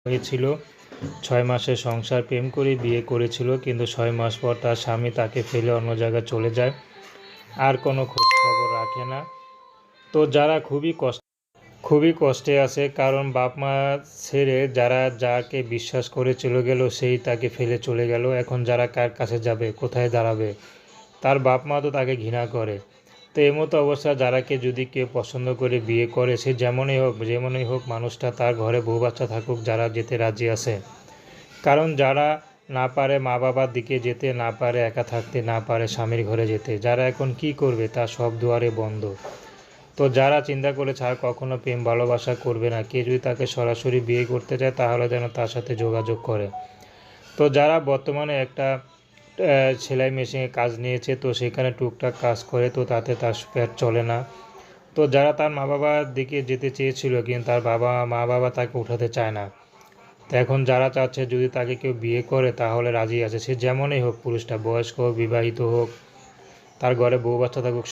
হয়েছিল। 6 মাসের সংসার, প্রেম করে বিয়ে করেছিল, কিন্তু 6 মাস পর তার স্বামী তাকে ফেলে অন্য জায়গায় চলে যায়, আর কোনো খোঁজ খবর রাখে না। তো যারা খুবই কষ্টে আছে, কারণ বাপ মা ছেড়ে যারা যাকে বিশ্বাস করে চলে গেল সেই তাকে ফেলে চলে গেল। এখন যারা কার কাছে যাবে, কোথায় দাঁড়াবে? তার বাপ মা তো তাকে ঘৃণা করে। তো এই মতো অবস্থা যারাকে যদি কেউ পছন্দ করে বিয়ে করে, সে যেমনই হোক মানুষটা তার ঘরে বউ বাচ্চা থাকুক, যারা যেতে রাজি আছে। কারণ যারা না পারে মা বাবার দিকে যেতে, না পারে একা থাকতে, না পারে স্বামীর ঘরে যেতে, যারা এখন কি করবে তার সব দুয়ারে বন্ধ। তো যারা চিন্তা করেছে আর কখনো প্রেম ভালোবাসা করবে না, কে যদি তাকে সরাসরি বিয়ে করতে চায় তাহলে যেন তার সাথে যোগাযোগ করে। তো যারা বর্তমানে একটা সেলাই মেশিনে কাজ নিয়েছে, তো সেখানে টুকটাক কাজ করে, তো তাতে তার পেট চলে না। তো যারা তার মা বাবার দিকে যেতে চেয়েছিল, কিন্তু তার মা বাবা তাকে উঠাতে চায় না। তো এখন যারা চাচ্ছে যদি তাকে কেউ বিয়ে করে তাহলে রাজি আছে, সে যেমনই হোক, পুরুষটা বয়স্ক হোক, বিবাহিত হোক, তার ঘরে বউ বাচ্চা থাকুক,